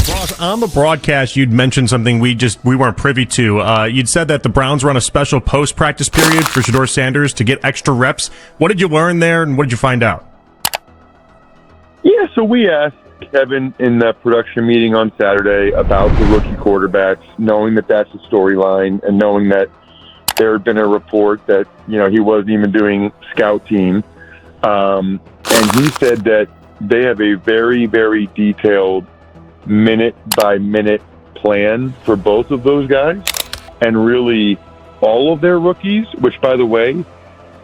Ross, on the broadcast, you'd mentioned something we weren't privy to. You'd said that the Browns run a special post-practice period for Shedeur Sanders to get extra reps. What did you learn there, and what did you find out? Yeah, so we asked Kevin in the production meeting on Saturday about the rookie quarterbacks, knowing that that's a storyline and knowing that there had been a report that, he wasn't even doing scout team. And he said that they have a very, very detailed minute-by-minute plan for both of those guys and really all of their rookies, which, by the way,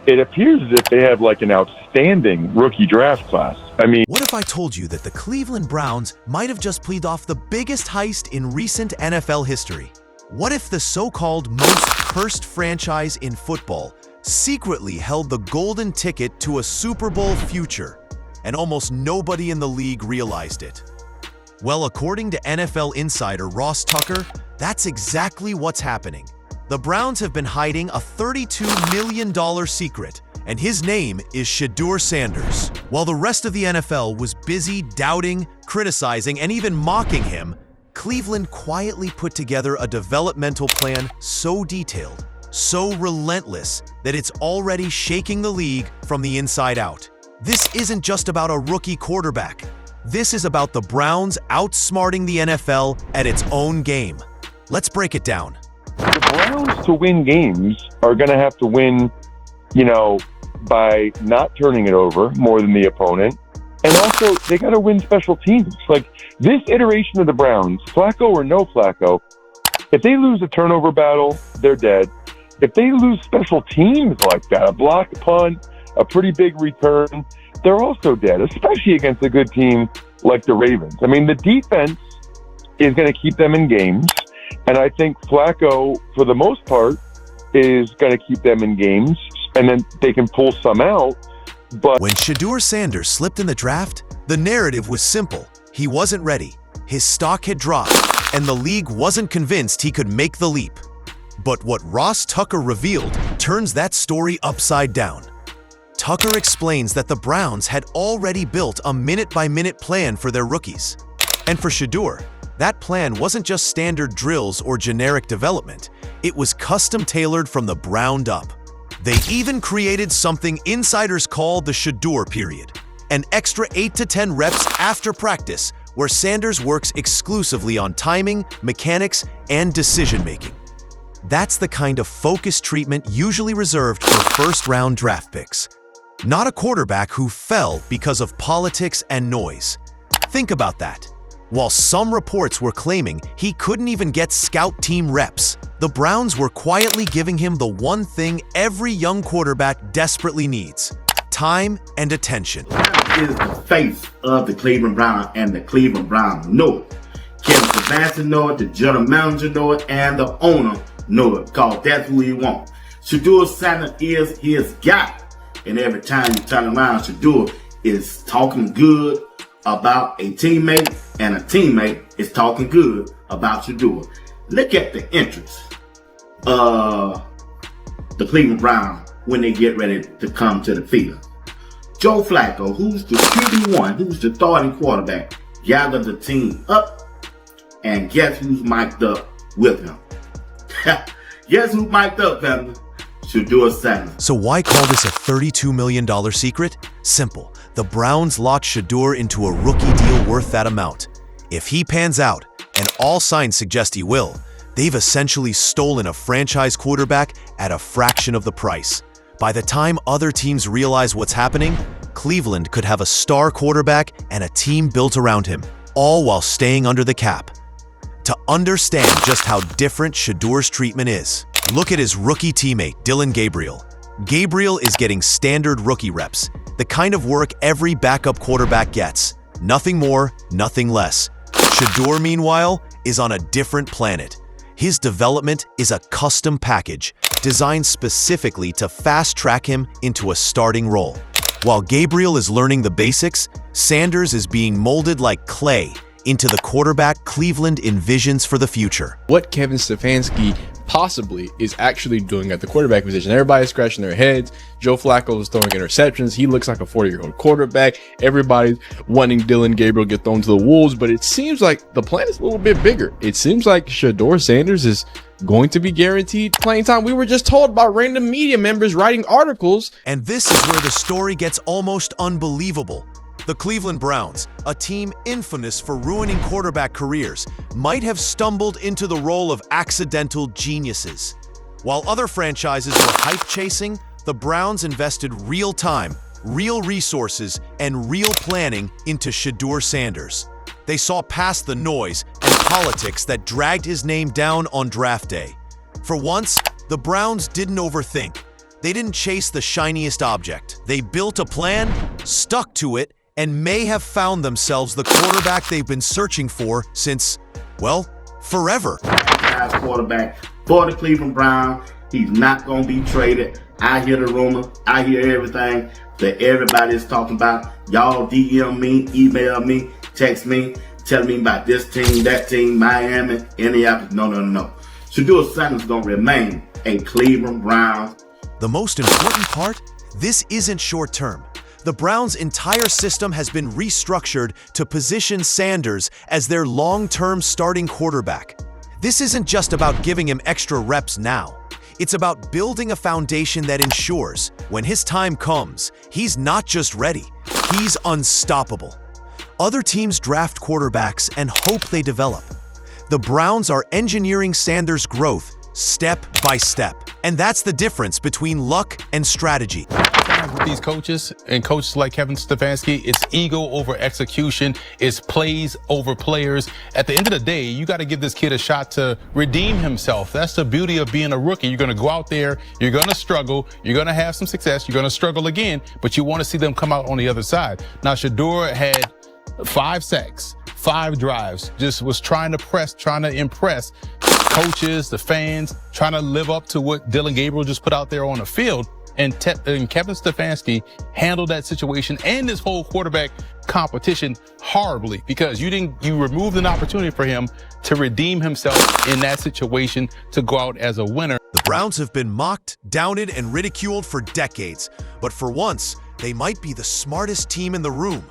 it appears as if they have like an outstanding rookie draft class. I mean, what if I told you that the Cleveland Browns might have just pulled off the biggest heist in recent NFL history? What if the so-called most cursed franchise in football secretly held the golden ticket to a Super Bowl future, and almost nobody in the league realized it? Well, according to NFL insider Ross Tucker, that's exactly what's happening. The Browns have been hiding a $32 million secret, and his name is Shedeur Sanders. While the rest of the NFL was busy doubting, criticizing, and even mocking him, Cleveland quietly put together a developmental plan so detailed, so relentless, that it's already shaking the league from the inside out. This isn't just about a rookie quarterback. This is about the Browns outsmarting the NFL at its own game. Let's break it down. The Browns, to win games, are going to have to win, by not turning it over more than the opponent. And also, they got to win special teams. Like, this iteration of the Browns, Flacco or no Flacco, if they lose a turnover battle, they're dead. If they lose special teams like that, a block punt, a pretty big return, they're also dead, especially against a good team like the Ravens. I mean, the defense is going to keep them in games, and I think Flacco, for the most part, is going to keep them in games, and then they can pull some out. But when Shedeur Sanders slipped in the draft, the narrative was simple. He wasn't ready, his stock had dropped, and the league wasn't convinced he could make the leap. But what Ross Tucker revealed turns that story upside down. Tucker explains that the Browns had already built a minute-by-minute plan for their rookies. And for Shadur, that plan wasn't just standard drills or generic development. It was custom-tailored from the ground up. They even created something insiders call the Shadur period, an extra 8 to 10 reps after practice where Sanders works exclusively on timing, mechanics, and decision-making. That's the kind of focused treatment usually reserved for first-round draft picks. Not a quarterback who fell because of politics and noise. Think about that. While some reports were claiming he couldn't even get scout team reps, the Browns were quietly giving him the one thing every young quarterback desperately needs: time and attention. Is the face of the Cleveland Browns, and the Cleveland Browns know it. Kevin Stefanski know it, the general manager know it, and the owner know it, because that's who he wants. Shedeur Sanders is his guy. And every time you turn around, Shadur is talking good about a teammate, and a teammate is talking good about Shadur. Look at the entrance of the Cleveland Browns when they get ready to come to the field. Joe Flacco, who's the QB1, who's the starting quarterback, gathered the team up, and guess who's mic'd up with him? Guess who mic'd up, Kevin? Shedeur Sanders. So why call this a $32 million secret? Simple. The Browns locked Shadur into a rookie deal worth that amount. If he pans out, and all signs suggest he will, they've essentially stolen a franchise quarterback at a fraction of the price. By the time other teams realize what's happening, Cleveland could have a star quarterback and a team built around him, all while staying under the cap. To understand just how different Shedur's treatment is, look at his rookie teammate, Dillon Gabriel. Gabriel is getting standard rookie reps, the kind of work every backup quarterback gets. Nothing more, nothing less. Shadur, meanwhile, is on a different planet. His development is a custom package designed specifically to fast-track him into a starting role. While Gabriel is learning the basics, Sanders is being molded like clay into the quarterback Cleveland envisions for the future. What Kevin Stefanski possibly is actually doing at the quarterback position. Everybody's scratching their heads. Joe Flacco is throwing interceptions. He looks like a 40-year-old quarterback. Everybody's wanting Dylan Gabriel get thrown to the wolves, but it seems like the plan is a little bit bigger. It seems like Shedeur Sanders is going to be guaranteed playing time. We were just told by random media members writing articles. And this is where the story gets almost unbelievable. The Cleveland Browns, a team infamous for ruining quarterback careers, might have stumbled into the role of accidental geniuses. While other franchises were hype chasing, the Browns invested real time, real resources, and real planning into Shedeur Sanders. They saw past the noise and politics that dragged his name down on draft day. For once, the Browns didn't overthink. They didn't chase the shiniest object. They built a plan, stuck to it, and may have found themselves the quarterback they've been searching for since, well, forever. Guy's quarterback for the Cleveland Browns. He's not going to be traded. I hear the rumor. I hear everything that everybody is talking about. Y'all DM me, email me, text me, tell me about this team, that team, Miami, Indianapolis. No. Shedeur Sanders is going to remain a Cleveland Brown. The most important part, this isn't short term. The Browns' entire system has been restructured to position Sanders as their long-term starting quarterback. This isn't just about giving him extra reps now. It's about building a foundation that ensures, when his time comes, he's not just ready, he's unstoppable. Other teams draft quarterbacks and hope they develop. The Browns are engineering Sanders' growth step by step. And that's the difference between luck and strategy. With these coaches and coaches like Kevin Stefanski, it's ego over execution, it's plays over players. At the end of the day, you got to give this kid a shot to redeem himself. That's the beauty of being a rookie. You're going to go out there, you're going to struggle, you're going to have some success, you're going to struggle again, but you want to see them come out on the other side. Now, Shadur had 5 sacks, 5 drives, just was trying to press, trying to impress coaches, the fans, trying to live up to what Dylan Gabriel just put out there on the field. And Kevin Stefanski handled that situation and this whole quarterback competition horribly, because you removed an opportunity for him to redeem himself in that situation, to go out as a winner. The Browns have been mocked, doubted, and ridiculed for decades, but for once, they might be the smartest team in the room.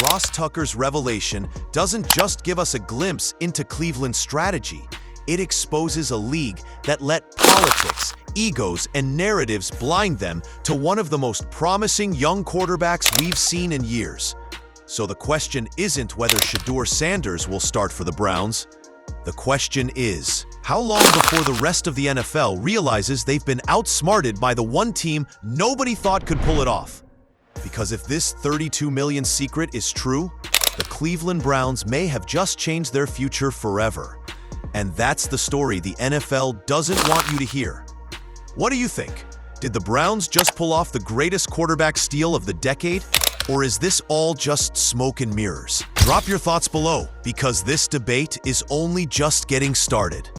Ross Tucker's revelation doesn't just give us a glimpse into Cleveland's strategy. It exposes a league that let politics, egos, and narratives blind them to one of the most promising young quarterbacks we've seen in years. So the question isn't whether Shedeur Sanders will start for the Browns. The question is, how long before the rest of the NFL realizes they've been outsmarted by the one team nobody thought could pull it off? Because if this $32 million secret is true, the Cleveland Browns may have just changed their future forever. And that's the story the NFL doesn't want you to hear. What do you think? Did the Browns just pull off the greatest quarterback steal of the decade? Or is this all just smoke and mirrors? Drop your thoughts below, because this debate is only just getting started.